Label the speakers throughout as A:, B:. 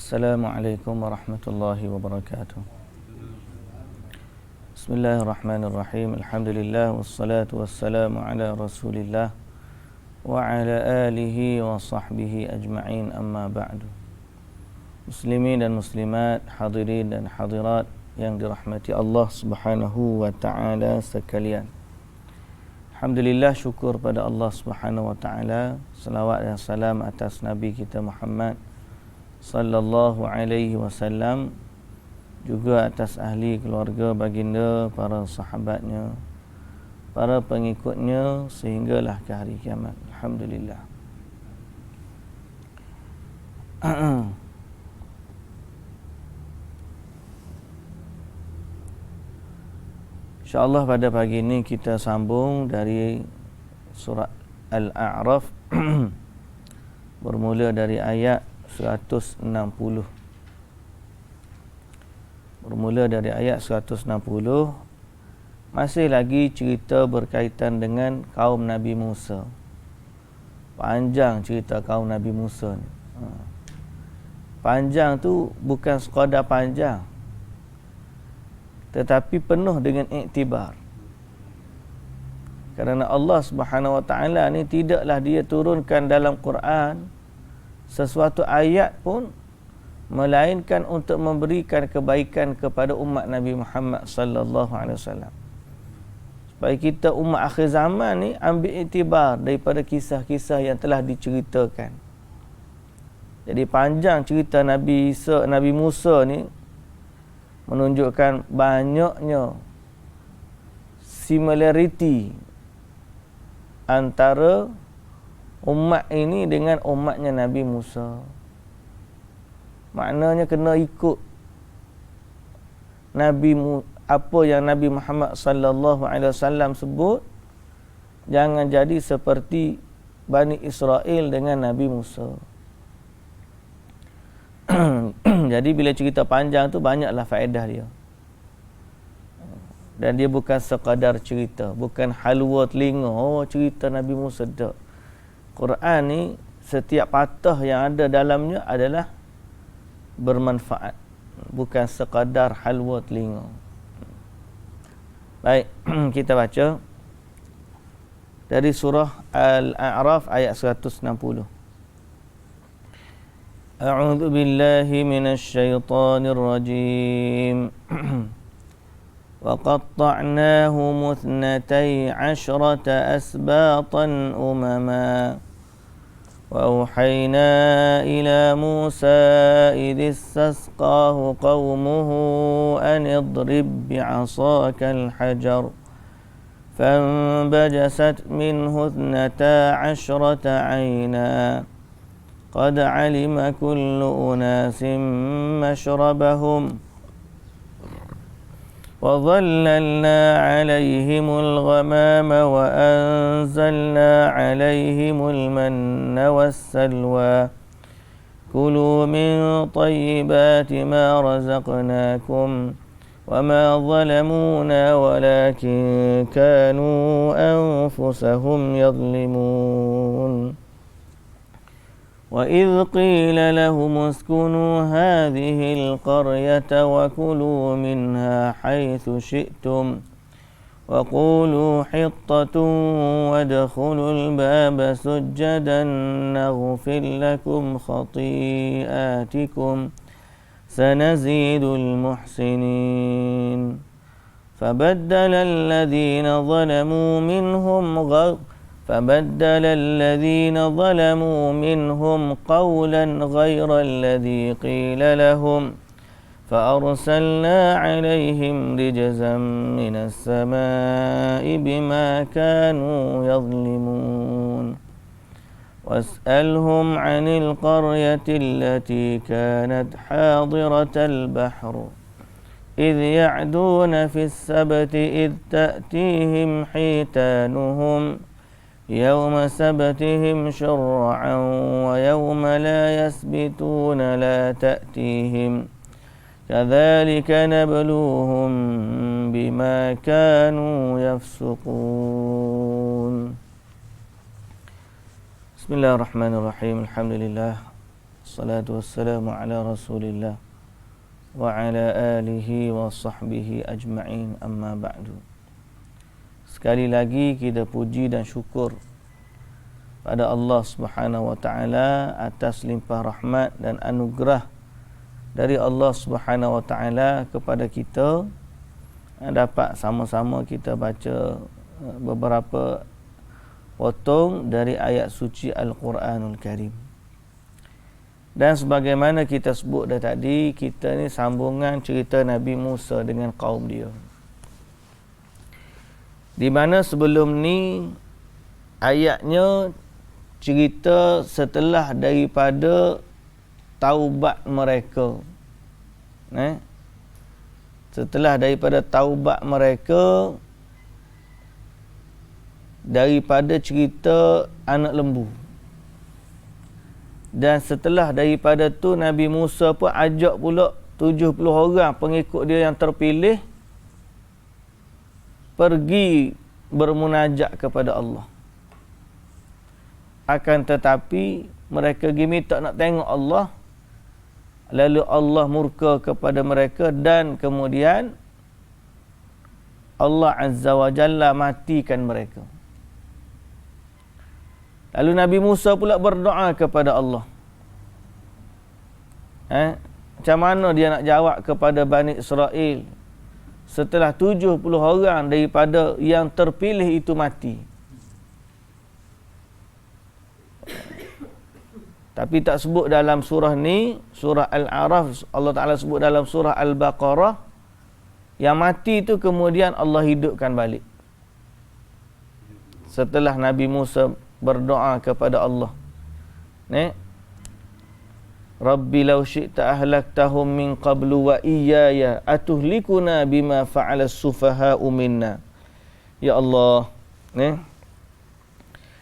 A: Assalamualaikum warahmatullahi wabarakatuh. Bismillahirrahmanirrahim. Alhamdulillah wassalatu wassalamu ala Rasulillah wa ala alihi wa sahbihi ajma'in, amma ba'du. Muslimin dan muslimat, hadirin dan hadirat yang dirahmati Allah Subhanahu wa taala sekalian. Alhamdulillah, syukur pada Allah Subhanahu wa taala, selawat dan salam atas Nabi kita Muhammad sallallahu alaihi wasallam, juga atas ahli keluarga baginda, para sahabatnya, para pengikutnya sehinggalah ke hari kiamat. Alhamdulillah. InsyaAllah pada pagi ini kita sambung dari surah Al-A'raf bermula dari ayat 160. Bermula dari ayat 160, masih lagi cerita berkaitan dengan kaum Nabi Musa. Panjang cerita kaum Nabi Musa ni. Panjang tu bukan sekadar panjang, tetapi penuh dengan iktibar. Kerana Allah Subhanahu wa taala ni tidaklah dia turunkan dalam Quran sesuatu ayat pun melainkan untuk memberikan kebaikan kepada umat Nabi Muhammad sallallahu alaihi wasallam. Supaya kita umat akhir zaman ni ambil iktibar daripada kisah-kisah yang telah diceritakan. Jadi panjang cerita Nabi Musa ni menunjukkan banyaknya similariti antara umat ini dengan umatnya Nabi Musa. Maknanya kena ikut apa yang Nabi Muhammad sallallahu alaihi wasallam sebut. Jangan jadi seperti Bani Israel dengan Nabi Musa. Jadi bila cerita panjang tu banyaklah faedah dia. Dan dia bukan sekadar cerita, bukan halwa telinga, oh cerita Nabi Musa, tak. Quran ni setiap patah yang ada dalamnya adalah bermanfaat, bukan sekadar halwa telinga. Baik, kita baca dari surah Al-A'raf ayat 160. A'udzu billahi minasy syaithanir rajim. Wa qatta'nahum 12 asbatan umama. وأوحينا إلى موسى إذ استسقاه قومه أن اضرب بعصاك الحجر فانبجست منه 12 عينا قد علم كل أناس مشربهم وظللنا عليهم الغمام وأنزلنا عليهم المن والسلوى كلوا من طيبات ما رزقناكم وما ظلمونا ولكن كانوا أنفسهم يظلمون وإذ قيل لهم اسكنوا هذه القرية وكلوا منها حيث شئتم وقولوا حطة وادخلوا الباب سجدا نغفر لكم خطيئاتكم سنزيد المحسنين فبدل الذين ظلموا منهم قولا غير الذي قيل لهم فأرسلنا عليهم رجزا من السماء بما كانوا يظلمون واسألهم عن القرية التي كانت حاضرة البحر إذ يعدون في السبت إذ تأتيهم حيتانهم يوم سبتهم شرعا ويوم لا يسبتون لا تأتيهم كذلك نبلوهم بما كانوا يفسقون. Bismillahirrahmanirrahim. Alhamdulillah. Salatu wassalamu ala Rasulillah wa ala alihi wa sahbihi ajma'in, amma ba'du. Sekali lagi kita puji dan syukur pada Allah Subhanahu wa taala atas limpah rahmat dan anugerah dari Allah Subhanahu wa taala kepada kita, dapat sama-sama kita baca beberapa potong dari ayat suci Al-Quranul Karim. Dan sebagaimana kita sebut dah tadi, kita ni sambungan cerita Nabi Musa dengan kaum dia. Di mana sebelum ni ayatnya cerita setelah daripada taubat mereka. Setelah daripada taubat mereka daripada cerita anak lembu. Dan setelah daripada tu Nabi Musa pun ajak pula 70 orang pengikut dia yang terpilih pergi bermunajat kepada Allah. Akan tetapi mereka pergi tak nak tengok Allah, lalu Allah murka kepada mereka dan kemudian Allah Azza wa Jalla matikan mereka. Lalu Nabi Musa pula berdoa kepada Allah. Macam mana dia nak jawab kepada Bani Israel setelah 70 orang daripada yang terpilih itu mati? Tapi tak sebut dalam surah ni, surah Al-A'raf. Allah Ta'ala sebut dalam surah Al-Baqarah, yang mati itu kemudian Allah hidupkan balik. Setelah Nabi Musa berdoa kepada Allah, Rabbi law syi'ta ahlaktahum min qablu wa iyaya atuhlikuna bima fa'ala as-sufaha'u minna. Ya Allah,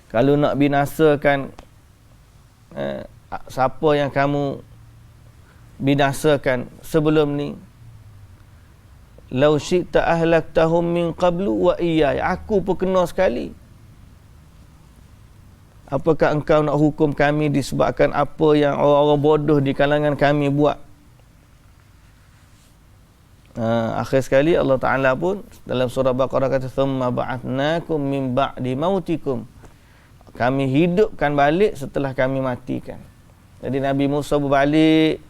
A: kalau nak binasakan siapa yang kamu binasakan sebelum ni, law syi'ta ahlaktahum min qablu wa iyaya, aku pun kena sekali. Apakah engkau nak hukum kami disebabkan apa yang orang-orang bodoh di kalangan kami buat? Akhir sekali Allah Ta'ala pun dalam surah Baqarah kata, thumma ba'athnakum min ba'di mautikum, kami hidupkan balik setelah kami matikan. Jadi Nabi Musa berbalik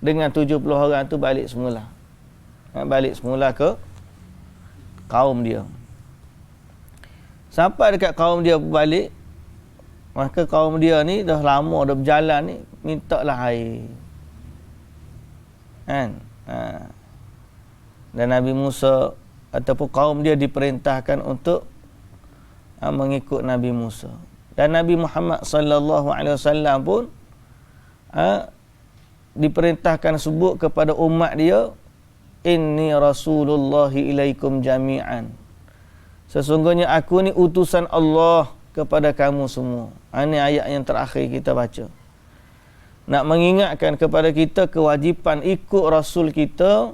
A: dengan 70 orang tu balik semula. Balik semula ke kaum dia. Sampai dekat kaum dia balik, maka kaum dia ni dah lama dah berjalan ni, mintalah air. Dan Nabi Musa ataupun kaum dia diperintahkan untuk mengikut Nabi Musa. Dan Nabi Muhammad sallallahu alaihi wasallam pun diperintahkan sebut kepada umat dia, inni rasulullahi ilaikum jami'an, sesungguhnya aku ni utusan Allah kepada kamu semua. Ini ayat yang terakhir kita baca. Nak mengingatkan kepada kita kewajipan ikut Rasul kita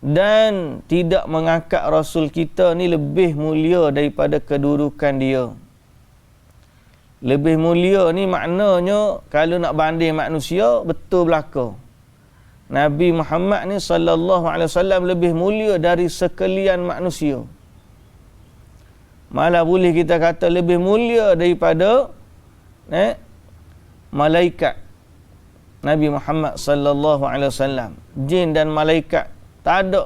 A: dan tidak mengangkat Rasul kita ni lebih mulia daripada kedudukan dia. Lebih mulia ni maknanya kalau nak banding manusia, betul belaka. Nabi Muhammad ni sallallahu alaihi wasallam lebih mulia dari sekalian manusia. Malah boleh kita kata lebih mulia daripada malaikat. Nabi Muhammad sallallahu alaihi wasallam, jin dan malaikat tak ada.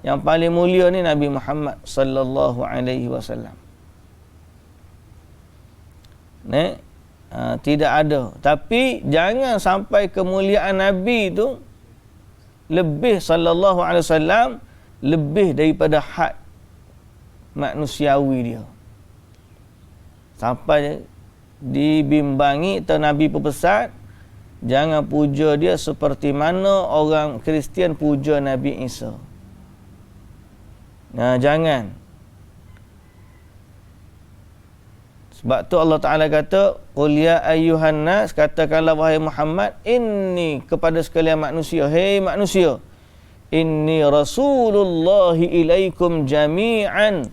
A: Yang paling mulia ni Nabi Muhammad sallallahu alaihi wasallam. Tidak ada. Tapi jangan sampai kemuliaan Nabi itu lebih sallallahu alaihi wasallam lebih daripada had manusiawi dia. Sampai dibimbangi atau Nabi berpesan, jangan puja dia seperti mana orang Kristian puja Nabi Isa. Jangan. Sebab tu Allah Ta'ala kata, qul ya ayyuhan nas, katakanlah wahai Muhammad, inni, kepada sekalian manusia, hei manusia, inni rasulullahi ilaikum jami'an.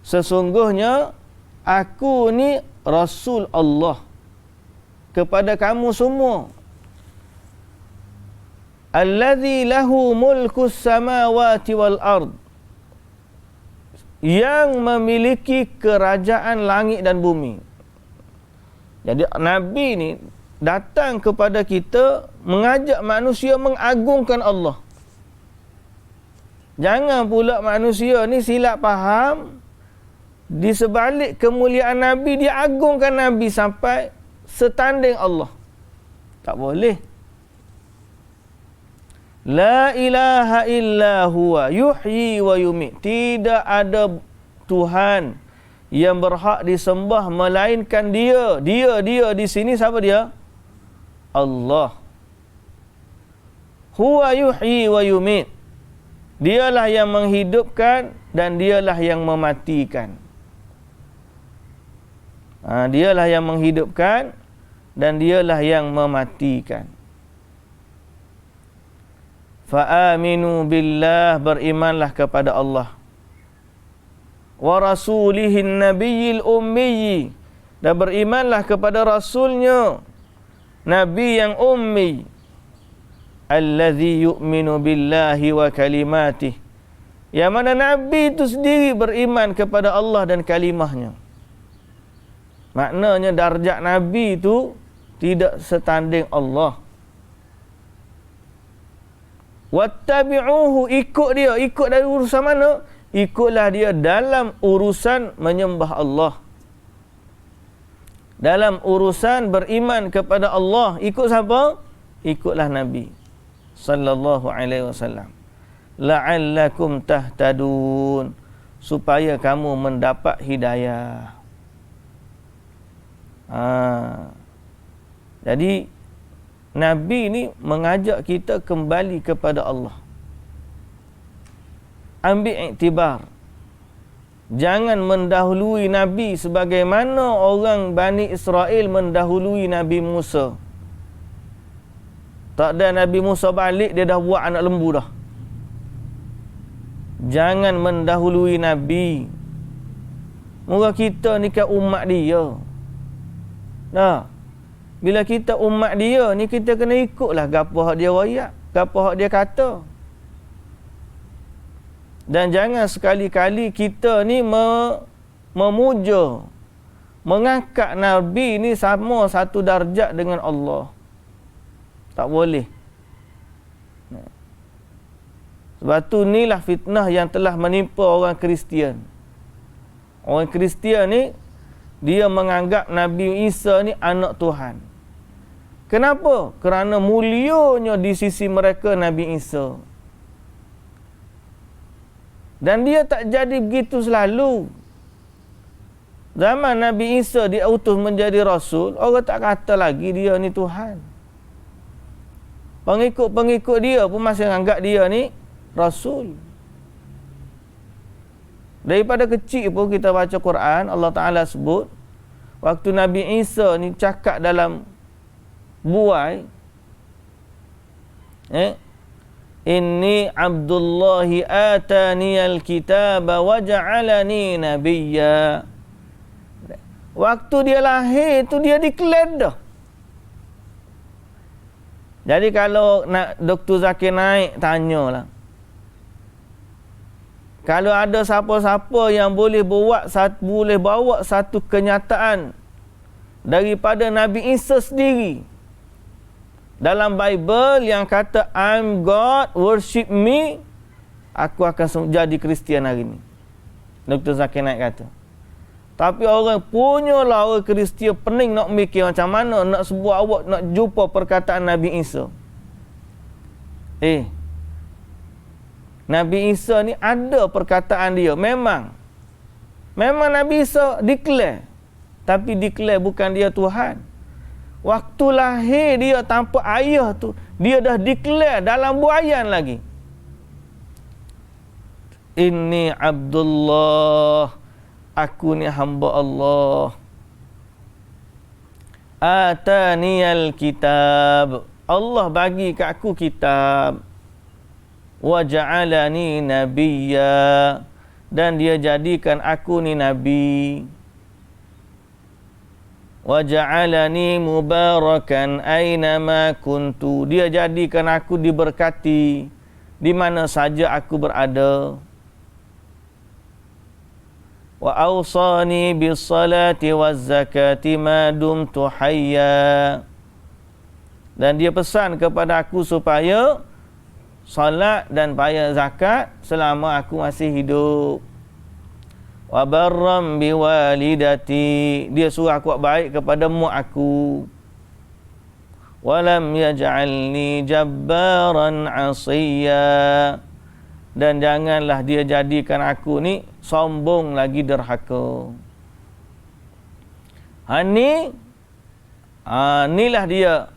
A: Sesungguhnya aku ni Rasul Allah kepada kamu semua. Allazi lahu mulkus samawati wal ard, yang memiliki kerajaan langit dan bumi. Jadi Nabi ni datang kepada kita mengajak manusia mengagungkan Allah. Jangan pula manusia ni silap faham, di sebalik kemuliaan Nabi, dia agungkan Nabi sampai setanding Allah. Tak boleh. La ilaha illa huwa yuhyi wa yumit. Tidak ada Tuhan yang berhak disembah melainkan Dia. Dia di sini siapa dia? Allah. Huwa yuhyi wa yumit. Dialah yang menghidupkan dan dialah yang mematikan. Dialah yang menghidupkan dan dialah yang mematikan. Fa'aminu billah, berimanlah kepada Allah. Wa rasulihin nabiyil ummiyi, dan berimanlah kepada Rasulnya, Nabi yang ummi. Allazi yu'minu billahi wa kalimatih, yang mana Nabi itu sendiri beriman kepada Allah dan kalimahnya. Maknanya darjat Nabi itu tidak setanding Allah. Wattabi'uhu, ikut dia. Ikut dari urusan mana? Ikutlah dia dalam urusan menyembah Allah, dalam urusan beriman kepada Allah. Ikut siapa? Ikutlah Nabi sallallahu alaihi wasallam. La'allakum tahtadun, supaya kamu mendapat hidayah. Jadi Nabi ni mengajak kita kembali kepada Allah. Ambil iktibar. Jangan mendahului Nabi sebagaimana orang Bani Israel mendahului Nabi Musa. Tak ada Nabi Musa balik, dia dah buat anak lembu dah. Jangan mendahului Nabi. Moga kita ni kan umat dia. Dah. Bila kita umat dia ni, kita kena ikutlah gapo hak dia wayak, gapo hak dia kata. Dan jangan sekali-kali kita ni memuja, mengangkat Nabi ni sama satu darjat dengan Allah. Tak boleh. Sebab tu inilah fitnah yang telah menimpa orang Kristian. Orang Kristian ni, dia menganggap Nabi Isa ni anak Tuhan. Kenapa? Kerana mulianya di sisi mereka Nabi Isa. Dan dia tak jadi begitu selalu. Zaman Nabi Isa diutus menjadi Rasul, orang tak kata lagi dia ni Tuhan. Pengikut-pengikut dia pun masih anggap dia ni Rasul. Daripada kecil pun kita baca Quran, Allah Ta'ala sebut, waktu Nabi Isa ni cakap dalam buai, Inni Abdullahi ataniyal kitaba wa ja'alani nabiyya. Waktu dia lahir tu dia declare dah. Jadi kalau nak Dr. Zakir Naik, tanyalah. Kalau ada siapa-siapa yang boleh bawa satu kenyataan daripada Nabi Isa sendiri dalam Bible yang kata I'm God, worship me, aku akan jadi Kristian hari ni. Dr. Zakir Naik kata. Tapi orang punyalah orang Kristian pening nak mikir macam mana nak sebut awak nak jumpa perkataan Nabi Isa. Nabi Isa ni ada perkataan dia. Memang Nabi Isa declare. Tapi declare bukan dia Tuhan. Waktu lahir dia tanpa ayah tu, dia dah declare dalam buayan lagi. Inni Abdullah, aku ni hamba Allah. Ataniyal kitab, Allah bagi kat aku kitab. Wa ja'alani nabiyya, dan dia jadikan aku ni nabi. wa ja'alani mubarakan aynama kuntu. Dia jadikan aku diberkati di mana saja aku berada. Wa awsani bis salati waz zakati ma dumtu hayya. Dan dia pesan kepada aku supaya salat dan bayar zakat selama aku masih hidup. Wa barram biwalidati. Dia suruh aku buat baik kepada mak aku. Walam yaj'alni jabbaran 'asiyya. Dan janganlah dia jadikan aku ni sombong lagi derhaka. Inilah dia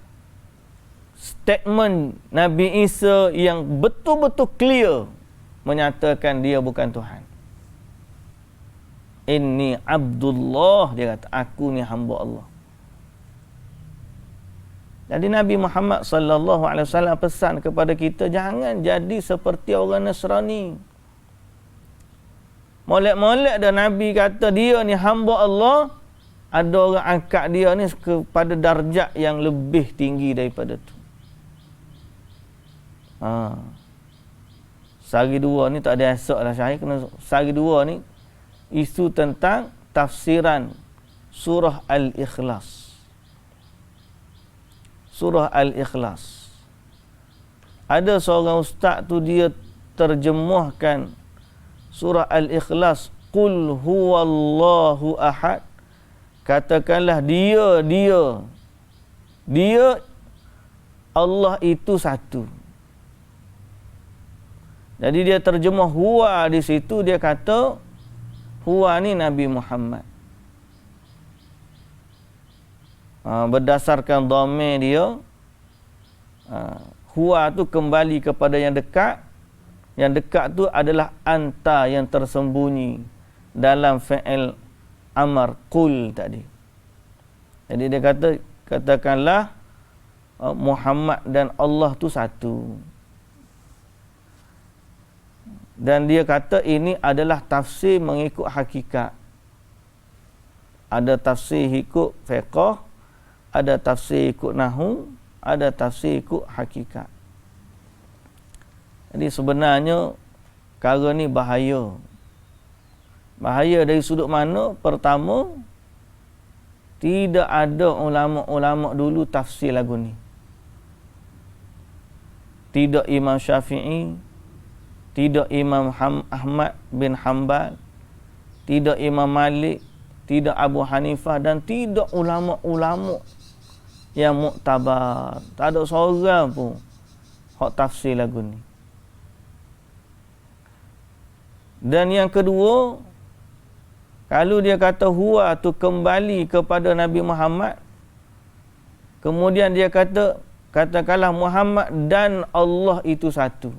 A: statement Nabi Isa yang betul-betul clear menyatakan dia bukan Tuhan. Inni Abdullah, dia kata aku ni hamba Allah. Jadi Nabi Muhammad sallallahu alaihi wasallam pesan kepada kita jangan jadi seperti orang Nasrani. Molek-molek dah Nabi kata dia ni hamba Allah, ada orang angkat dia ni kepada darjat yang lebih tinggi daripada tu. Sehari dua ni tak ada esok lah Syahir, kena sehari dua ni isu tentang tafsiran surah Al-Ikhlas. Surah Al-Ikhlas. Ada seorang ustaz tu dia terjemahkan surah Al-Ikhlas, Qul huwallahu ahad. Katakanlah dia Allah itu satu. Jadi dia terjemah huwa di situ, dia kata huwa ni Nabi Muhammad. Berdasarkan dhamir dia, huwa tu kembali kepada yang dekat. Yang dekat tu adalah anta yang tersembunyi dalam fi'il amar qul tadi. Jadi dia katakanlah Muhammad dan Allah tu satu. Dan dia kata ini adalah tafsir mengikut hakikat. Ada tafsir ikut fiqh, ada tafsir ikut nahwu, ada tafsir ikut hakikat. Jadi sebenarnya perkara ni bahaya. Bahaya dari sudut mana? Pertama, tidak ada ulama-ulama dulu tafsir lagu ni. Tidak Imam Syafi'i, tidak Imam Ahmad bin Hanbal, tidak Imam Malik, tidak Abu Hanifah dan tidak ulama-ulama yang muktabar. Tak ada seorang pun hak tafsir lagu ni. Dan yang kedua, kalau dia kata huwa tu kembali kepada Nabi Muhammad, kemudian dia katakanlah Muhammad dan Allah itu satu.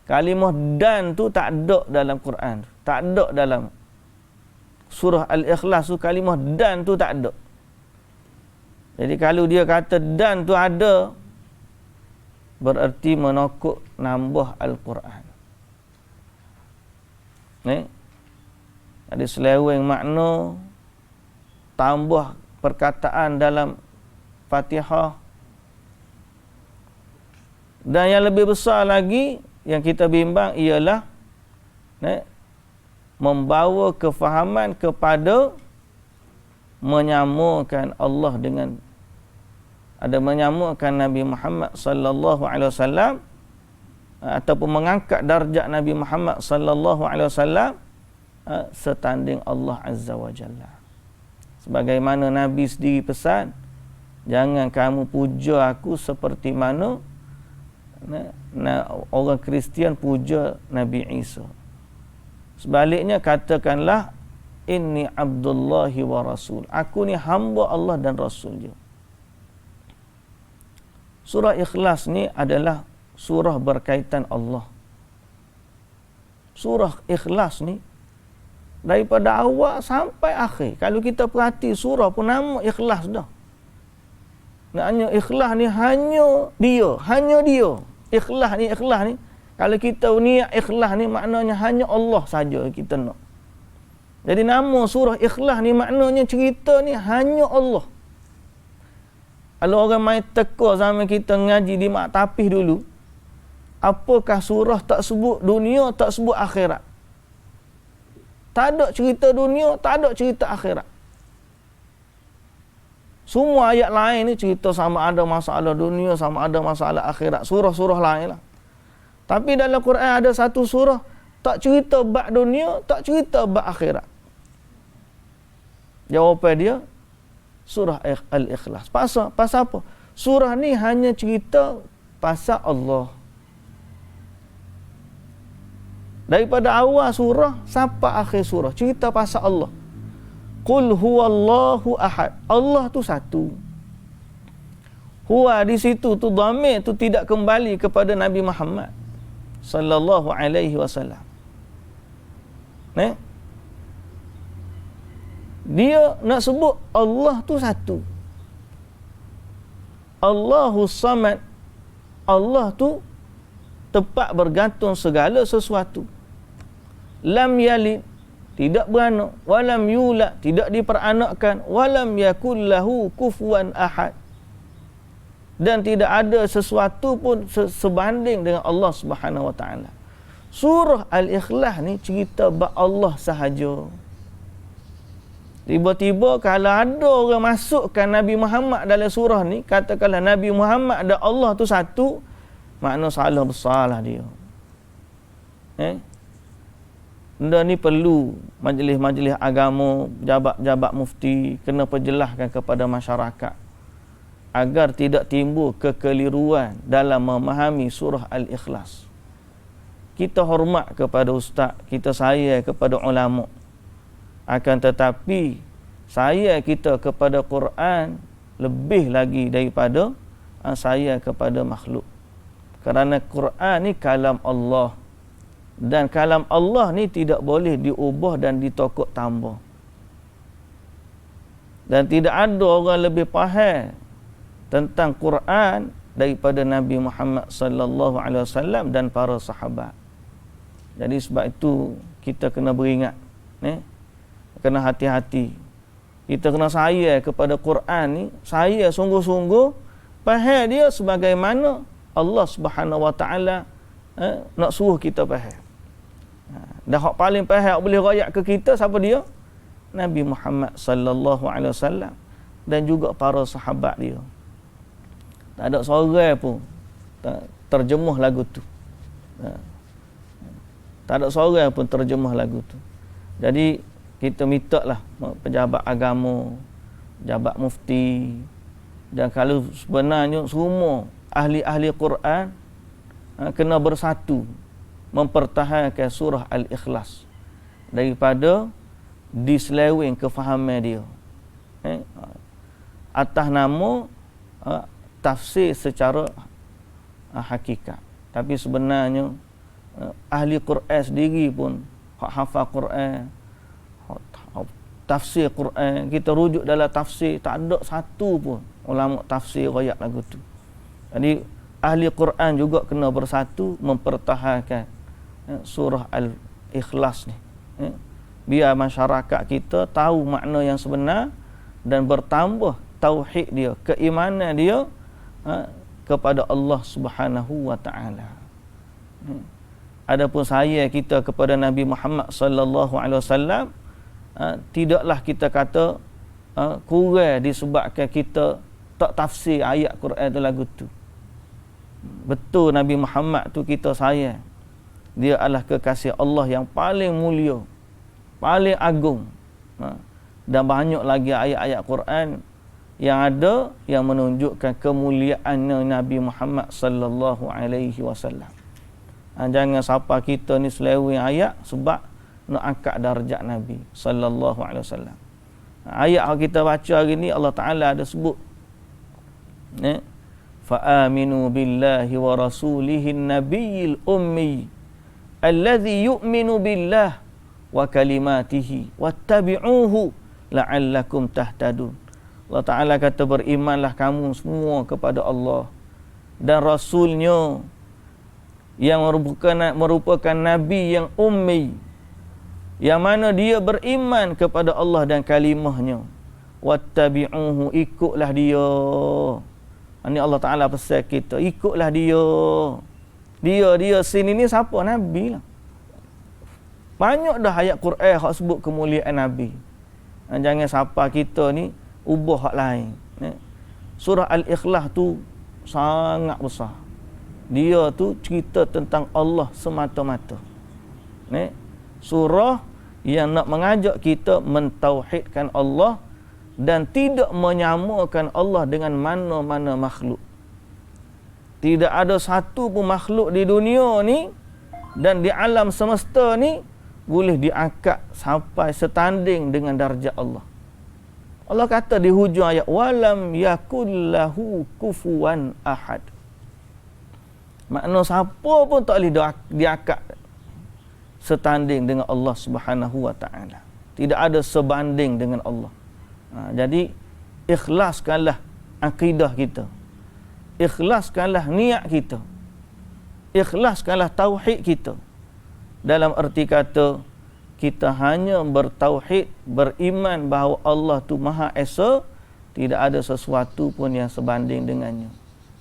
A: Kalimah dan tu tak ada dalam Quran. Tak ada dalam surah Al-Ikhlas tu, kalimah dan tu tak ada. Jadi kalau dia kata dan tu ada, bererti menokok nambah Al-Quran. Ada seleweng makna, tambah perkataan dalam Fatihah. Dan yang lebih besar lagi yang kita bimbang ialah membawa kefahaman kepada menyamakan Allah dengan, ada menyamakan Nabi Muhammad sallallahu alaihi wasallam ataupun mengangkat darjat Nabi Muhammad sallallahu alaihi wasallam setanding Allah Azza wa Jalla. Sebagaimana Nabi sendiri pesan, jangan kamu puja aku seperti mana orang Kristian puja Nabi Isa. Sebaliknya katakanlah inni Abdullahi wa Rasul. Aku ni hamba Allah dan Rasul dia. Surah Ikhlas ni adalah surah berkaitan Allah. Surah Ikhlas ni daripada awal sampai akhir. Kalau kita perhati surah pun nama Ikhlas dah. Maknanya ikhlas ni hanya dia. Ikhlas ni kalau kita niat ikhlas ni maknanya hanya Allah saja kita nak. Jadi nama surah Ikhlas ni maknanya cerita ni hanya Allah. Kalau orang main teka zaman kita ngaji di Mak Tapih dulu, apakah surah tak sebut dunia, tak sebut akhirat? Tak ada cerita dunia, tak ada cerita akhirat. Semua ayat lain ni cerita sama ada masalah dunia, sama ada masalah akhirat. Surah-surah lain lah. Tapi dalam Quran ada satu surah tak cerita bab dunia, tak cerita bab akhirat. Jawapan dia surah Al-Ikhlas. Pasal apa? Surah ni hanya cerita pasal Allah. Daripada awal surah sampai akhir surah cerita pasal Allah. Qul huwallahu ahad. Allah tu satu. Huwa di situ tu dhamir tu tidak kembali kepada Nabi Muhammad sallallahu alaihi wasallam. Dia nak sebut Allah tu satu. Allahus Samad. Allah tu tempat bergantung segala sesuatu. Lam yalid, tidak beranak. Walam yulad, tidak diperanakkan. Walam yakul lahu kufuwan ahad. Dan tidak ada sesuatu pun sebanding dengan Allah Subhanahu wa taala. Surah Al-Ikhlas ni cerita bab Allah sahaja. Tiba-tiba kalau ada orang masukkan Nabi Muhammad dalam surah ni, katakanlah Nabi Muhammad dan Allah tu satu, makna salah besarlah dia. Benda ni perlu majlis-majlis agama, jabat-jabat mufti kena perjelaskan kepada masyarakat agar tidak timbul kekeliruan dalam memahami surah Al-Ikhlas. Kita hormat kepada ustaz, kita sayang kepada ulama. Akan tetapi sayang kita kepada Quran lebih lagi daripada sayang kepada makhluk. Kerana Quran ni kalam Allah. Dan kalam Allah ni tidak boleh diubah dan ditokok tambah. Dan tidak ada orang lebih faham tentang Quran daripada Nabi Muhammad sallallahu alaihi wasallam dan para sahabat. Jadi sebab itu kita kena beringat, kena hati-hati. Kita kena sayang kepada Quran ni, sayang sungguh-sungguh, faham dia sebagaimana Allah Subhanahu wa taala nak suruh kita faham. Dah hak paling faham boleh royak ke kita siapa dia? Nabi Muhammad sallallahu alaihi wasallam dan juga para sahabat dia. Tak ada seorang pun terjemah lagu tu. Tak ada seorang pun terjemah lagu tu. Jadi kita minta lah pejabat agama, pejabat mufti, dan kalau sebenarnya semua ahli-ahli Quran kena bersatu mempertahankan surah Al-Ikhlas daripada diseleweng kefahaman dia. Atas nama tafsir secara hakikat. Tapi sebenarnya ahli Quran sendiri pun hafal Quran, tafsir Quran, kita rujuk dalam tafsir, tak ada satu pun ulama tafsir royak lagu tu. Jadi ahli Quran juga kena bersatu mempertahankan surah Al-Ikhlas ni. Biar masyarakat kita tahu makna yang sebenar dan bertambah tauhid dia, keimanan dia kepada Allah Subhanahu wa taala. Adapun sayang kita kepada Nabi Muhammad sallallahu alaihi wasallam, tidaklah kita kata kurang disebabkan kita tak tafsir ayat Quran tu lagu tu. Betul Nabi Muhammad tu kita sayang. Dia adalah kekasih Allah yang paling mulia, paling agung. Dan banyak lagi ayat-ayat Quran yang ada yang menunjukkan kemuliaannya Nabi Muhammad sallallahu alaihi wasallam. Jangan siapa kita ni seleweng ayat sebab nak angkat darjat Nabi sallallahu alaihi wasallam. Ayat yang kita baca hari ni Allah Taala ada sebut, fa aminu billahi wa rasulihi nabiyil ummi alladhi yu'minu billah wa kalimatihi wattabi'uhu la'allakum tahtadun. Allah Ta'ala kata, berimanlah kamu semua kepada Allah dan Rasulnya yang merupakan Nabi yang ummi, yang mana dia beriman kepada Allah dan kalimahnya. Wattabi'uhu, ikutlah dia. Ini Allah Ta'ala pesan kita, ikutlah dia. Dia sini ni siapa? Nabi lah. Banyak dah ayat Quran yang sebut kemuliaan Nabi. Jangan siapa kita ni ubah hak lain. Surah Al-Ikhlas tu sangat besar. Dia tu cerita tentang Allah semata-mata. Surah yang nak mengajak kita mentauhidkan Allah dan tidak menyamakan Allah dengan mana-mana makhluk. Tidak ada satu pun makhluk di dunia ni dan di alam semesta ni boleh diangkat sampai setanding dengan darjat Allah. Allah kata di hujung ayat, walam yakullahu kufuwan ahad. Makna siapa pun tak boleh diangkat setanding dengan Allah Subhanahu wa taala. Tidak ada sebanding dengan Allah. Jadi ikhlaskanlah akidah kita. Ikhlaskanlah niat kita. Ikhlaskanlah tauhid kita. Dalam erti kata kita hanya bertauhid, beriman bahawa Allah tu Maha Esa, tidak ada sesuatu pun yang sebanding dengannya.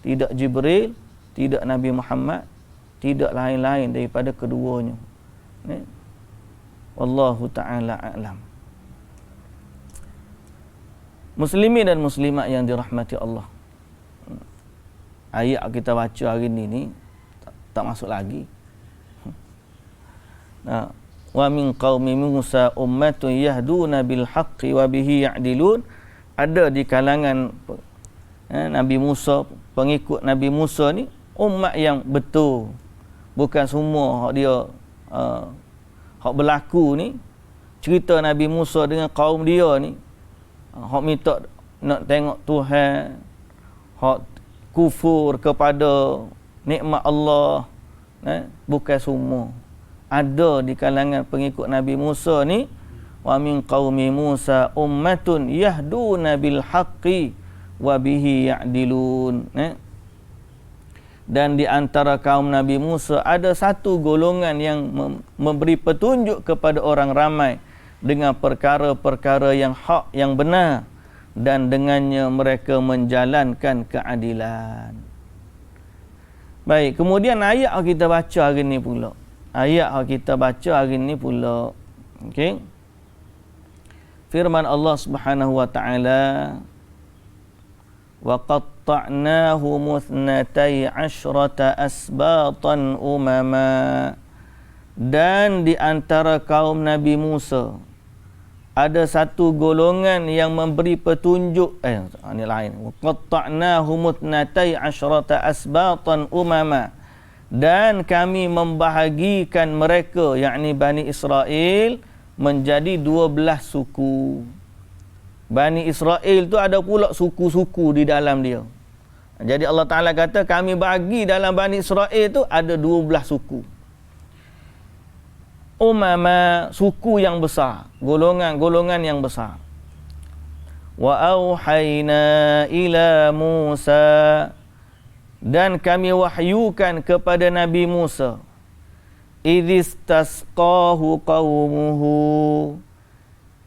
A: Tidak Jibril, tidak Nabi Muhammad, tidak lain-lain daripada keduanya. Wallahu ta'ala a'lam. Muslimin dan muslimat yang dirahmati Allah. Ayat kita baca hari ni tak masuk lagi. Wa min qaumi Musa ummatun yahduna bil haqqi wa bihi ya'dilun. Ada di kalangan Nabi Musa, pengikut Nabi Musa ni umat yang betul. Bukan semua hak dia hak berlaku ni cerita Nabi Musa dengan kaum dia ni hak minta nak tengok Tuhan, hak kufur kepada nikmat Allah, bukan semua. Ada di kalangan pengikut Nabi Musa ni, wa min qaumi Musa ummatun yahduna bil haqqi wa bihi ya'dilun. Dan di antara kaum Nabi Musa ada satu golongan yang memberi petunjuk kepada orang ramai dengan perkara-perkara yang hak, yang benar, dan dengannya mereka menjalankan keadilan. Baik, kemudian ayat yang kita baca hari ni pula. Okey. Firman Allah Subhanahu wa taala, wa qatta'nahu muthnatai asyrata asbatan umama. Dan di antara kaum Nabi Musa ada satu golongan yang memberi petunjuk, ini lain. Wa qatta'nahu muthnatai asyrata asbatan umama. Dan kami membahagikan mereka, yakni Bani Israel, menjadi 12 suku. Bani Israel tu ada pula suku-suku di dalam dia. Jadi Allah Ta'ala kata kami bagi dalam Bani Israel tu ada 12 suku. Umama, suku yang besar, golongan-golongan yang besar. Wa auhayna ila Musa, dan kami wahyukan kepada Nabi Musa, idistasqahu qaumuhu,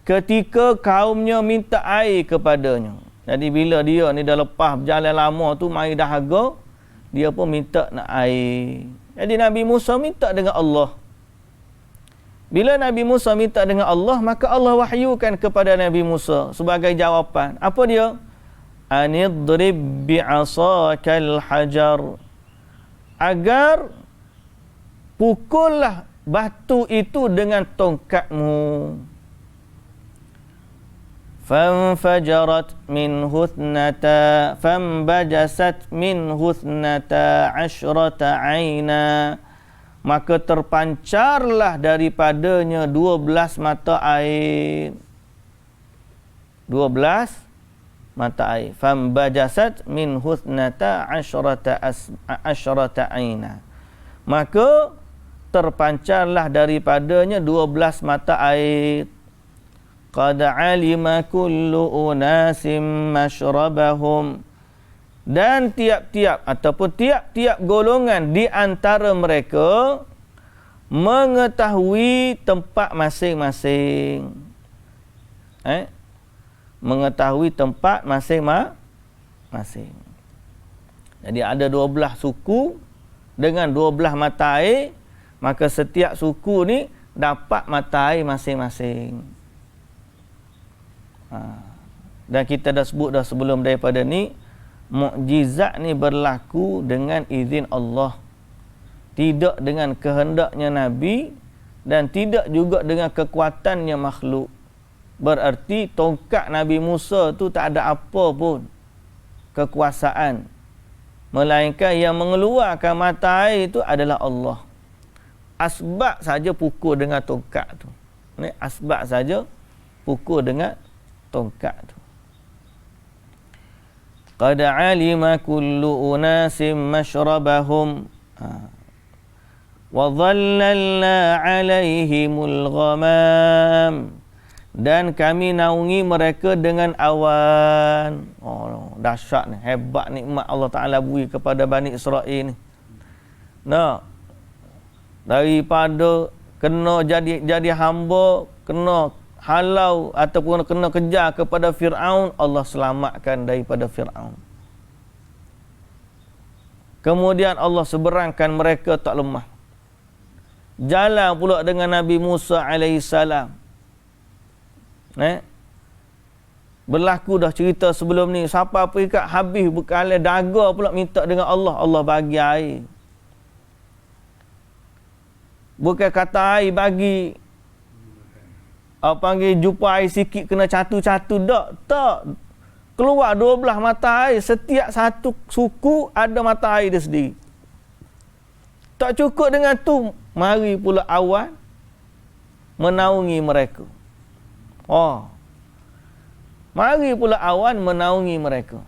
A: ketika kaumnya minta air kepadanya. Jadi bila dia ni dah lepas berjalan lama tu mari dahaga, dia pun minta nak air. Jadi Nabi Musa minta dengan Allah. Bila Nabi Musa minta dengan Allah, maka Allah wahyukan kepada Nabi Musa sebagai jawapan. Apa dia? Anidrib bi'asakal hajar, agar pukullah batu itu dengan tongkatmu. Fanfajarat min huthnata fambajasat min huthnata asyrata aina, maka terpancarlah daripadanya 12 mata air. 12 mata air. Fambajasat min huthnata asyrata aina, maka terpancarlah daripadanya 12 mata air. Qad alima kullu unasim mashrabahum, dan tiap-tiap ataupun tiap-tiap golongan di antara mereka mengetahui tempat masing-masing. Mengetahui tempat masing-masing. Jadi ada 12 suku dengan 12 mata air, maka setiap suku ni dapat mata air masing-masing. Dan kita dah sebut dah sebelum daripada ni, mukjizat ni berlaku dengan izin Allah. Tidak dengan kehendaknya Nabi dan tidak juga dengan kekuatannya makhluk. Berarti tongkat Nabi Musa tu tak ada apa pun kekuasaan, melainkan yang mengeluarkan mata air itu adalah Allah. Asbab saja pukul dengan tongkat tu. Ni asbab saja pukul dengan tongkat tu. Qad alima kullu unasim mashrabahum wa dhallalna alaihimul ghamam, dan kami naungi mereka dengan awan. Oh, dahsyat ni, hebat nikmat Allah Taala beri kepada Bani Israel ni. Nah, daripada kena jadi hamba, kena halau ataupun kena kejar kepada Firaun, Allah selamatkan daripada Firaun. Kemudian Allah seberangkan mereka tak lemah. Jalan pula dengan Nabi Musa alaihissalam. Berlaku dah cerita sebelum ni. Siapa perikat habis berkala daga pula minta dengan Allah, Allah bagi air. Bukan kata air bagi panggil jumpa air sikit kena catu-catu, tak. Keluar 12 mata air, setiap satu suku ada mata air dia sendiri. Tak cukup dengan tu, mari pula awan menaungi mereka. Mari pula awan menaungi mereka.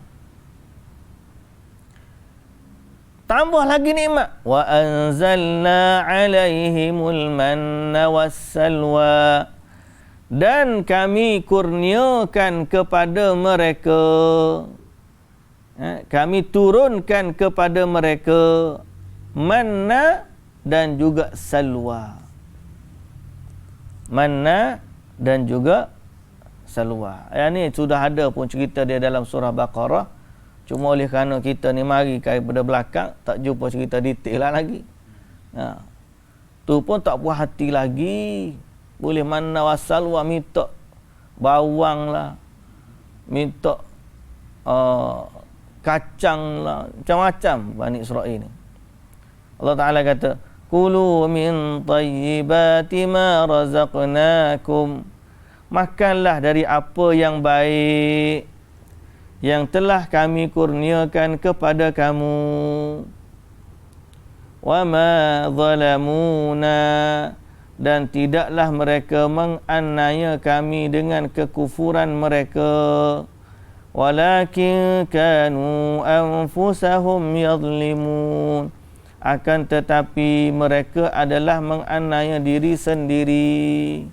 A: Tambah lagi nikmat. Wa anzalna alaihimul manna wassalwa, dan kami kurniakan kepada mereka, kami turunkan kepada mereka manna dan juga salwa. Manna dan juga salwa. Yang ni sudah ada pun cerita dia dalam surah Baqarah. Cuma oleh kerana kita ni mari daripada belakang, tak jumpa cerita detail lah lagi. Tu pun tak puas hati lagi. Boleh manna wa salwa, minta bawang lah, minta kacang lah, macam-macam Bani Israel ni. Allah Ta'ala kata, Kulu min tayyibati ma razaqnakum, makanlah dari apa yang baik yang telah kami kurniakan kepada kamu. Wa ma zalamuna, dan tidaklah mereka menganiaya kami dengan kekufuran mereka. Walakin kanu anfusahum yadhlimun, akan tetapi mereka adalah menganiaya diri sendiri.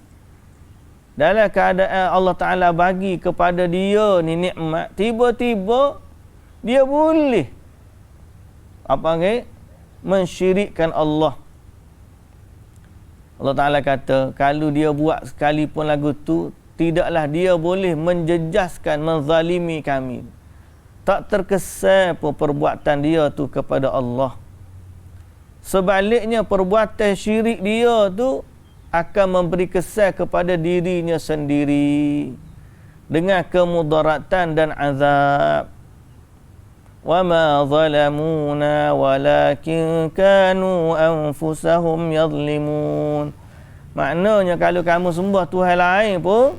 A: Dalam keadaan Allah Ta'ala bagi kepada dia ni nikmat, tiba-tiba dia boleh mensyirikkan Allah. Allah Ta'ala kata, kalau dia buat sekalipun lagu tu, tidaklah dia boleh menjejaskan, menzalimi kami. Tak terkesan pun perbuatan dia tu kepada Allah. Sebaliknya perbuatan syirik dia tu akan memberi kesan kepada dirinya sendiri dengan kemudaratan dan azab. Wa ma zalamuna walakin kanu anfusahum yadhlimun. Maknanya kalau kamu sembah Tuhan lain pun,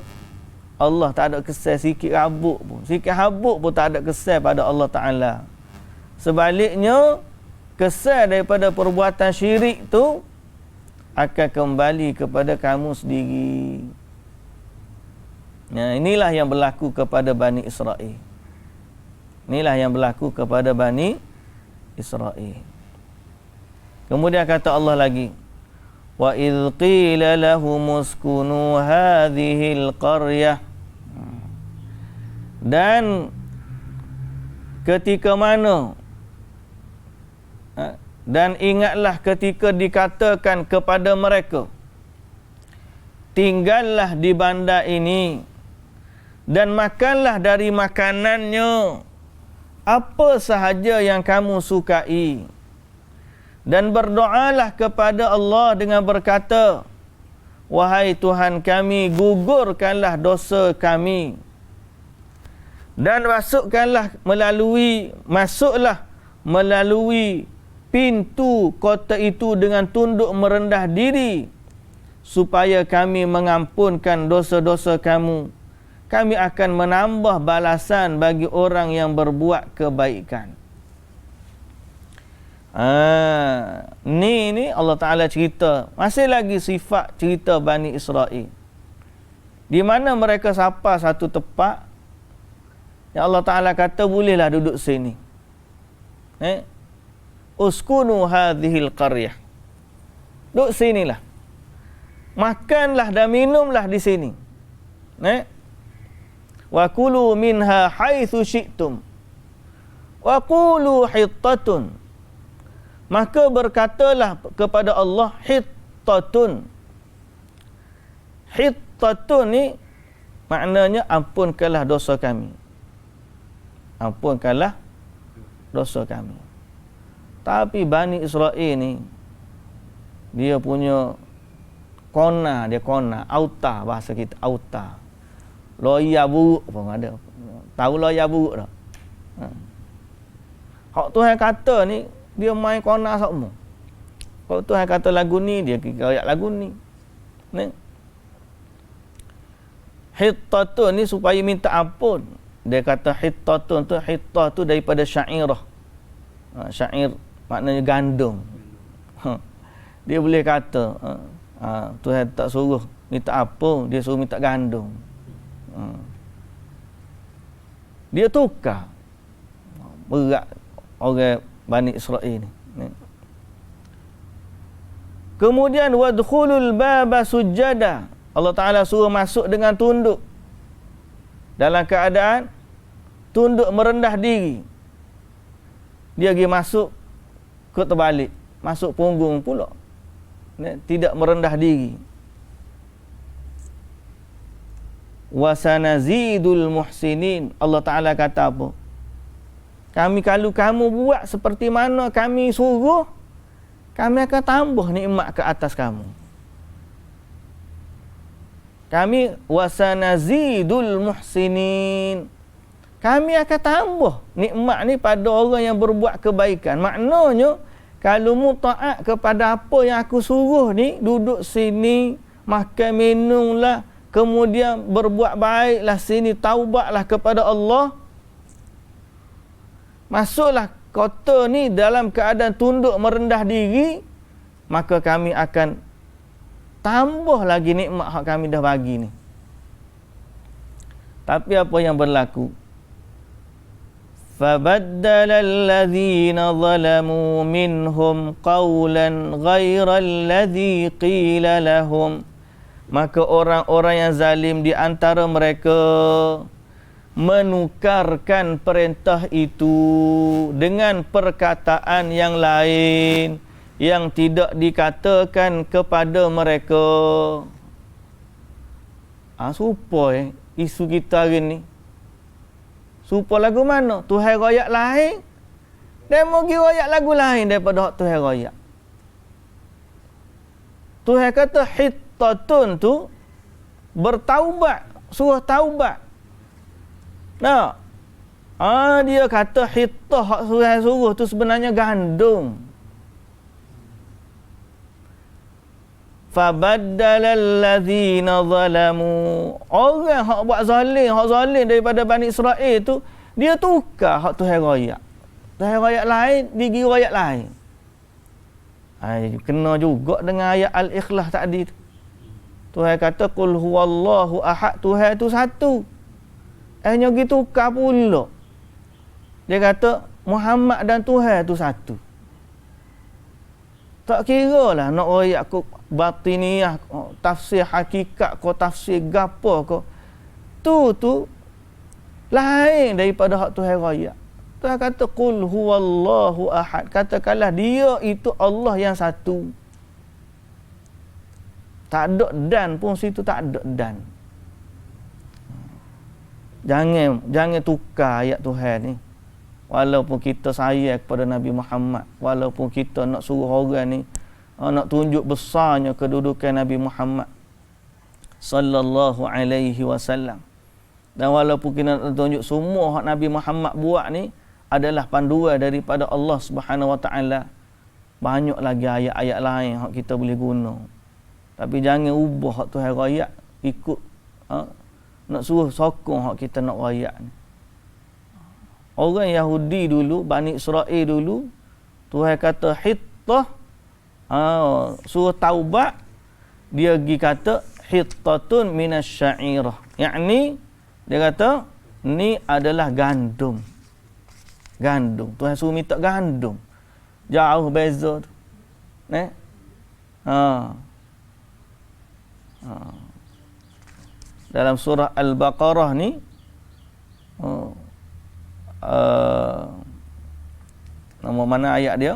A: Allah tak ada kesan sikit habuk pun. Sikit habuk pun tak ada kesan pada Allah Ta'ala. Sebaliknya, kesan daripada perbuatan syirik tu akan kembali kepada kamu sendiri. Inilah yang berlaku kepada Bani Israel. Inilah yang berlaku kepada Bani Israel. Kemudian kata Allah lagi, wa idh qila lahum uskunu hadhil qaryah, dan ketika mana Dan ingatlah ketika dikatakan kepada mereka, tinggallah di bandar ini dan makanlah dari makanannya apa sahaja yang kamu sukai. Dan berdoalah kepada Allah dengan berkata, wahai Tuhan kami, gugurkanlah dosa kami. Dan masuklah melalui pintu kota itu dengan tunduk merendah diri, supaya kami mengampunkan dosa-dosa kamu. Kami akan menambah balasan bagi orang yang berbuat kebaikan. Ni Allah Ta'ala cerita. Masih lagi sifat cerita Bani Israel. Di mana mereka sampai satu tempat yang Allah Ta'ala kata bolehlah duduk sini. Uskunu hadhil qaryah. Duduk sinilah. Makanlah dan minumlah di sini. Wa kulu minha haitsu syi'tum. Wa qulu hittatun. Maka berkatalah kepada Allah, hittatun. Hittatun ni maknanya ampunkanlah dosa kami. Ampunkanlah dosa kami. Tapi Bani Israel ni, dia punya kona, auta, bahasa kita auta. Loya buruk pun ada. Tahu loya buruk tak? Hak Tuhan kata ni, dia main kona semua. Kalau Tuhan kata lagu ni, dia royak lagu ni. Hittatun ni supaya minta ampun. Dia kata hittatun tu, hittah tu daripada syairah. Syair maknanya gandum. Dia boleh kata Tuhan tak suruh minta apa, dia suruh minta gandum. Dia tukar berat orang Bani Israel ni. Kemudian wadkhulul baba sujada. Allah Ta'ala suruh masuk dengan tunduk, dalam keadaan tunduk merendah diri. Dia pergi masuk ke terbalik, masuk punggung pula, tidak merendah diri. Wasanazidul muhsinin. Allah Ta'ala kata apa? Kalau kamu buat seperti mana kami suruh, kami akan tambah nikmat ke atas kamu. Kami wasanazidul muhsinin. Kami akan tambah nikmat ni pada orang yang berbuat kebaikan. Maknanya, kalau mu taat kepada apa yang aku suruh ni, duduk sini, makan minumlah, kemudian berbuat baiklah sini, taubatlah kepada Allah, masuklah kota ni dalam keadaan tunduk merendah diri, maka kami akan tambah lagi nikmat yang kami dah bagi ni. Tapi apa yang berlaku? فَبَدَّلَ الَّذِينَ ظَلَمُوا مِنْهُمْ قَوْلًا غَيْرَ الَّذِي قِيلَ لَهُمْ. Maka orang-orang yang zalim di antara mereka menukarkan perintah itu dengan perkataan yang lain yang tidak dikatakan kepada mereka. Supaya isu kita hari ni, supaya lagu mana? Tuhan royak lain, dia mau pergi royak lagu lain daripada hak Tuhan royak. Tuhan kata hittatun tu bertaubat, suruh taubat. Dia kata hittah hak Tuhan suruh tu sebenarnya gandum. Fabaddalal ladzina zalamu. Orang hak buat zalim daripada Bani Israel tu, dia tukar hak Tuhan royak. Tuhan royak lain, dia pergi royak lain. Kena juga dengan ayat Al-Ikhlas tadi tu. Tuhan kata qul huwallahu ahad, Tuhan tu satu. Hanya pergi tukar pula. Dia kata Muhammad dan Tuhan tu satu. Tak kira lah nak royak kau batiniyah, tafsir hakikat kau, tafsir gapo kau, tu lain daripada hak Tuhan royak. Tuhan kata qul huwallahu ahad. Katakanlah dia itu Allah yang satu. Tak ada dan pun situ, tak ada dan. Jangan tukar ayat Tuhan ni. Walaupun kita sayang kepada Nabi Muhammad, walaupun kita nak suruh orang ni nak tunjuk besarnya kedudukan Nabi Muhammad sallallahu alaihi wasallam, dan walaupun kita nak tunjuk semua hak Nabi Muhammad buat ni adalah panduan daripada Allah Subhanahu wa taala, banyak lagi ayat-ayat lain hak kita boleh guna. Tapi jangan ubah hak Tuhan royak ikut nak suruh sokong hak kita nak royak ni. Orang Yahudi dulu, Bani Israel dulu, Tuhan kata hittah, surah Taubat, dia pergi kata hittatun minasya'irah. Yakni dia kata ni adalah gandum. Gandum. Tuhan suruh minta gandum. Jauh beza tu. Dalam surah Al-Baqarah ni nama mana ayat dia?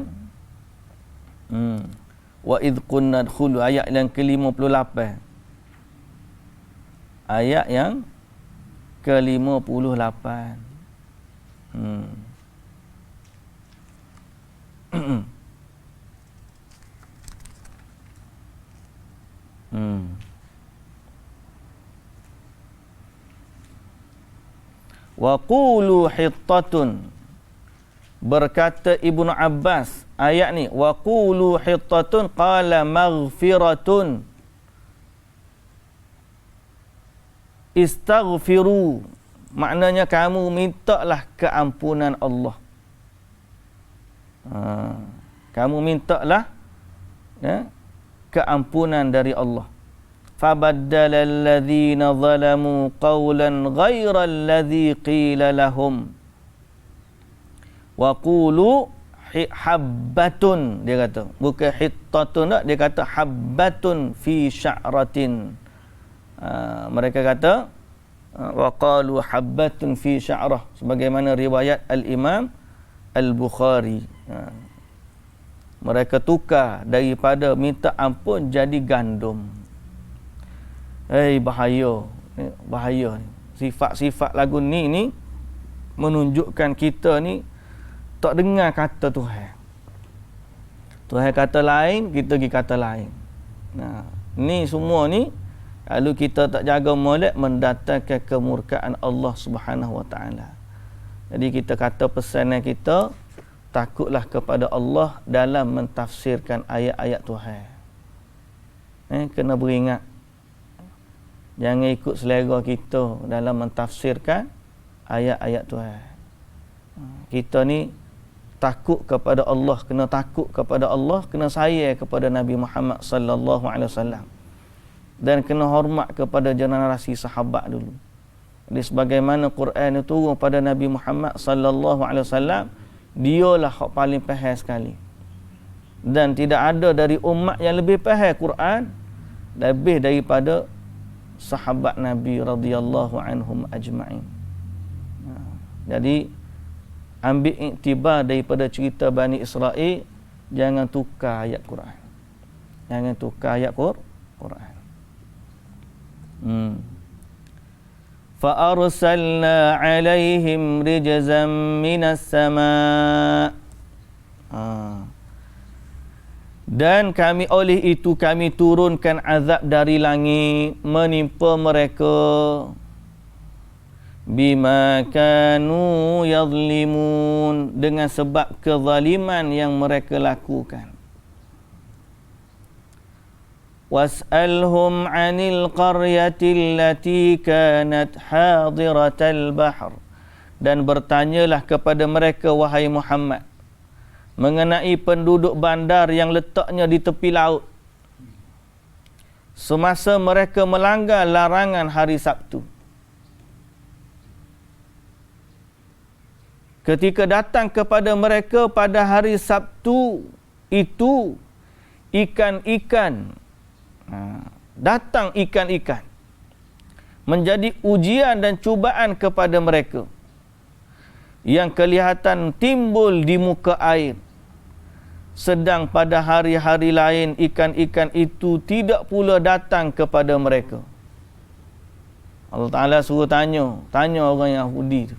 A: Wa idh kunna dkhulu, ayat yang ke-58. Ayat yang ke-58. Wa qulu hittatun, berkata Ibnu Abbas ayat ni, wa qulu hittatun qala maghfiratun istaghfiru, maknanya kamu mintalah keampunan Allah. Kamu mintalah keampunan dari Allah. Fabaddala alladhina zalamu qawlan ghayra alladhi qila lahum wa qulu habbatun, dia kata bukan hittatun tak, dia kata habbatun fi sya'ratin. Mereka kata wa qalu habbatun fi sya'rah, sebagaimana riwayat al-Imam Al-Bukhari. Mereka tukar daripada minta ampun jadi gandum. Bahaya ni. Sifat-sifat lagu ni menunjukkan kita ni tak dengar kata Tuhan. Tuhan kata lain, kita pergi kata lain. Ni semua ni kalau kita tak jaga molek, mendatangkan kemurkaan Allah Subhanahu wa taala. Jadi kita kata pesanan kita, takutlah kepada Allah dalam mentafsirkan ayat-ayat Tuhan. Kena beringat. Jangan ikut selera kita dalam mentafsirkan ayat-ayat Tuhan. Kita ni takut kepada Allah, kena takut kepada Allah, kena sayang kepada Nabi Muhammad sallallahu alaihi wasallam, dan kena hormat kepada generasi sahabat dulu. Jadi sebagaimana Quran itu turun pada Nabi Muhammad sallallahu alaihi wasallam, dialah hak paling faham sekali. Dan tidak ada dari umat yang lebih faham Quran lebih daripada sahabat Nabi radhiyallahu anhum ajma'in. Jadi ambil iktibar daripada cerita Bani Israel, jangan tukar ayat Quran. Jangan tukar ayat Quran. Fa arsalna 'alaihim rijzan minas sama'. Dan kami, oleh itu kami turunkan azab dari langit menimpa mereka bima kanu yadhlimun, dengan sebab kezaliman yang mereka lakukan. Was'alhum 'anil qaryati allati kanat hadiratal bahr, dan bertanyalah kepada mereka wahai Muhammad mengenai penduduk bandar yang letaknya di tepi laut semasa mereka melanggar larangan hari Sabtu. Ketika datang kepada mereka pada hari Sabtu itu ikan-ikan, datang yang kelihatan timbul di muka air, sedang pada hari-hari lain ikan-ikan itu tidak pula datang kepada mereka. Allah Ta'ala suruh tanya orang Yahudi tu.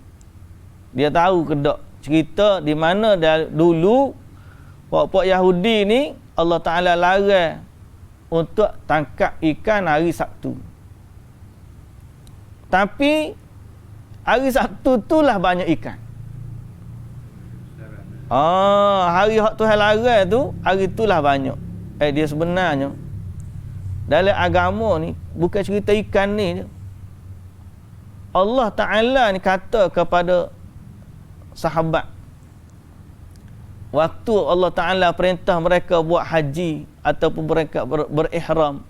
A: Dia tahu ke tak cerita di mana dulu puak-puak Yahudi ni Allah Ta'ala larang untuk tangkap ikan hari Sabtu. Tapi hari Sabtu tu lah banyak ikan. Hari hak Tuhan larang tu, hari itulah banyak. Dia sebenarnya dalam agama ni bukan cerita ikan ni je. Allah Ta'ala ni kata kepada sahabat, waktu Allah Ta'ala perintah mereka buat haji ataupun mereka berihram,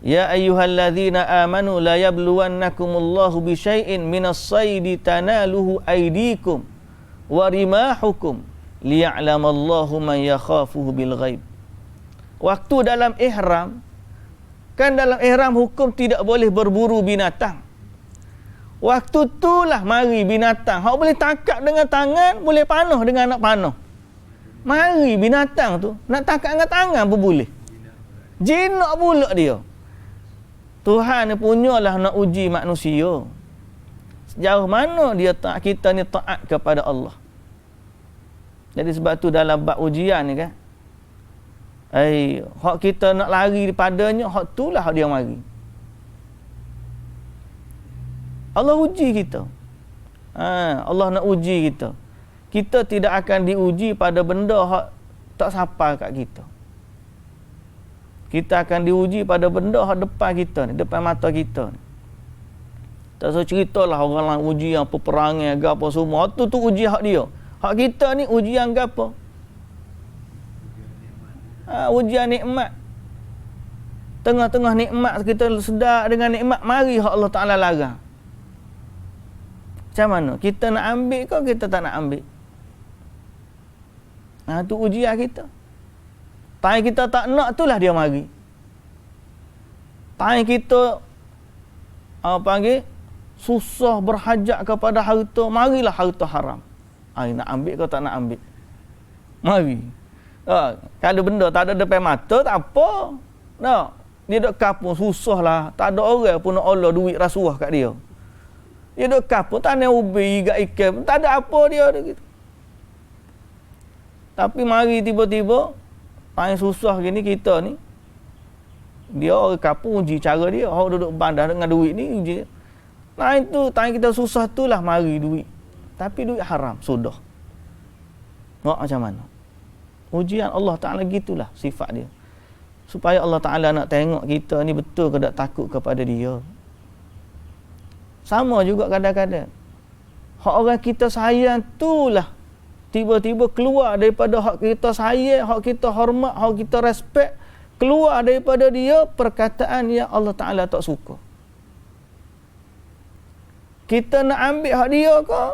A: ya ayyuhallazina amanu la yabluwannakumullahu bisyai'in minas saydi tanaluhu aydikum wa rimahukum liya'lamallahu man yakhafuhu bil ghaib. Waktu dalam ihram, kan dalam ihram hukum tidak boleh berburu binatang. Waktu itulah mari binatang. Hak boleh tangkap dengan tangan, boleh panah dengan anak panah. Mari binatang tu nak tangkap dengan tangan pun boleh. Jinak pula dia. Tuhan ni punyalah nak uji manusia. Sejauh mana kita ni taat kepada Allah. Jadi sebab tu dalam bab ujian ni kan, hak kita nak lari daripadanya, hak itulah hak dia mari. Allah uji kita. Allah nak uji kita. Kita tidak akan diuji pada benda hak tak sampai kat kita. Kita akan diuji pada benda hak depan kita ni, depan mata kita ni. Tak usah ceritalah orang lain uji yang peperangan ke apa semua. Tu uji hak dia. Hak kita ni ujian ke apa? Ujian nikmat. Tengah-tengah nikmat kita sedar dengan nikmat, mari hak Allah Ta'ala larang. Macam mana? Kita nak ambil ke kita tak nak ambil? Tu ujian kita. Time kita tak nak itulah dia mari. Time kita panggil susah berhajat kepada harta, marilah harta haram. Nak ambil ke tak nak ambil? Mari. Kalau benda tak ada depan mata, tak apa. Dia duk kapung susahlah, tak ada orang pun nak olah duit rasuah kat dia. Dia duk kapung, tak nak ubi, ikat ikan, tak ada apa dia gitu. Tapi mari tiba-tiba paling susah gini kita ni, dia orang kapung uji cara dia, orang duduk bandar dengan duit ni uji. Itu tanya kita susah itulah mari duit. Tapi duit haram sudah. Macam mana? Ujian Allah Ta'ala gitulah sifat dia. Supaya Allah Ta'ala nak tengok kita ni betul ke tak takut kepada dia. Sama juga kadang-kadang hak orang kita sayang itulah tiba-tiba keluar daripada hak kita sayang, hak kita hormat, hak kita respect, keluar daripada dia perkataan yang Allah Ta'ala tak suka. Kita nak ambil hak dia ke?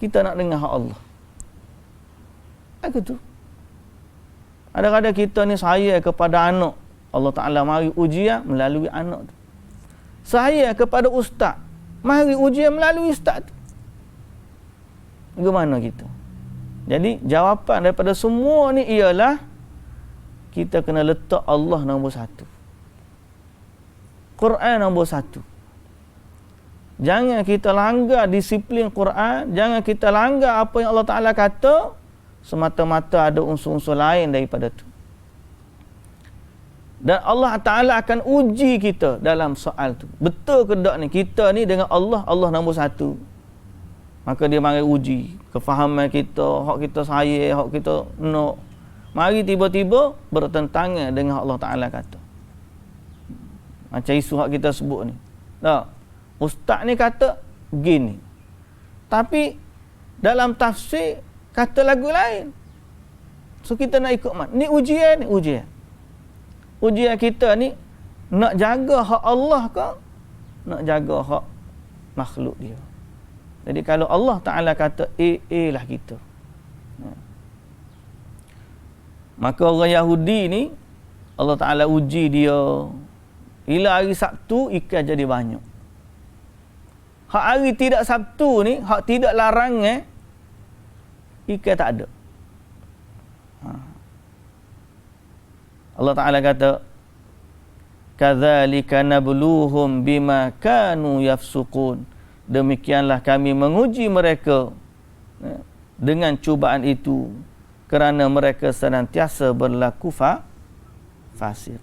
A: Kita nak dengar hak Allah. Aku tu. Kadang-kadang kita ni sayang kepada anak. Allah Ta'ala mari ujian melalui anak tu. Sayang kepada ustaz. Mari ujian melalui ustaz tu. Bagaimana kita? Jadi jawapan daripada semua ni ialah kita kena letak Allah nombor satu. Quran nombor satu. Jangan kita langgar disiplin Quran, jangan kita langgar apa yang Allah Ta'ala kata semata-mata ada unsur-unsur lain daripada tu. Dan Allah Ta'ala akan uji kita dalam soal tu. Betul ke tak ni? Kita ni dengan Allah nombor satu. Maka dia mari uji kefahaman kita, hak kita sayang, hak kita nak. Mari tiba-tiba bertentangan dengan Allah Ta'ala kata. Macam isu hak kita sebut ni. Tak? Ustaz ni kata gini. Tapi dalam tafsir kata lagu lain. So kita nak ikut mana? Ni ujian, ni ujian. Ujian kita ni nak jaga hak Allah ke nak jaga hak makhluk dia. Jadi kalau Allah Ta'ala kata lah kita. Maka orang Yahudi ni Allah Ta'ala uji dia. Bila hari Sabtu ikan jadi banyak. Hak hari tidak Sabtu ni, hak tidak larang ikan tak ada. Allah Ta'ala kata, kadzalika nabluhum bima kanu yafsukun. Demikianlah kami menguji mereka dengan cubaan itu kerana mereka senantiasa berlaku fasik.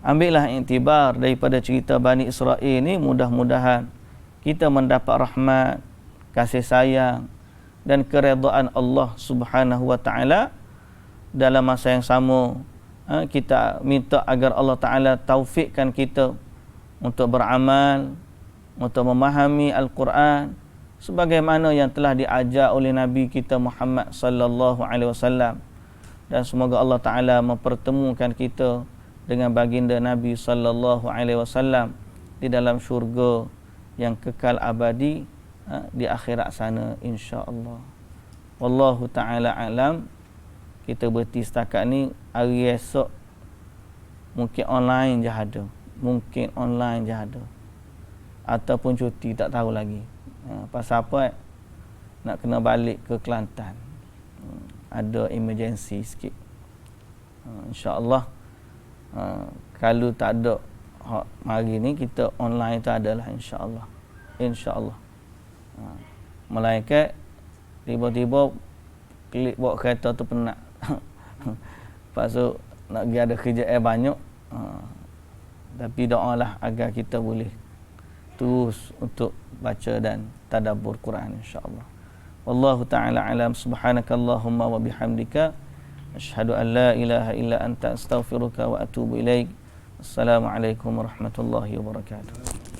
A: Ambillah iktibar daripada cerita Bani Israel ni, mudah-mudahan kita mendapat rahmat, kasih sayang dan keredaan Allah Subhanahu wa taala. Dalam masa yang sama, kita minta agar Allah Taala taufikkan kita untuk beramal, untuk memahami Al-Quran sebagaimana yang telah diajar oleh Nabi kita Muhammad sallallahu alaihi wasallam, dan semoga Allah Taala mempertemukan kita dengan baginda Nabi sallallahu alaihi wasallam di dalam syurga yang kekal abadi di akhirat sana, insya-Allah. Wallahu taala alam. Kita berhenti setakat ni. Hari esok mungkin online je ada, mungkin online je ada, ataupun cuti, tak tahu lagi. Pasal apa? Nak kena balik ke Kelantan, ada emergency sikit. InsyaAllah kalau tak ada hari ni, kita online tu adalah insya-Allah. InsyaAllah. Melainkan tiba-tiba klik bawa kereta tu penat. Lepas tu nak pergi ada kerja banyak. Tapi doalah agar kita boleh terus untuk baca dan tadabbur Quran, insya-Allah. Wallahu ta'ala alam. Subhanakallahumma wa bihamdika asyhadu an la ilaha illa anta astaghfiruka wa atubu ilaik. Assalamualaikum warahmatullahi wabarakatuh.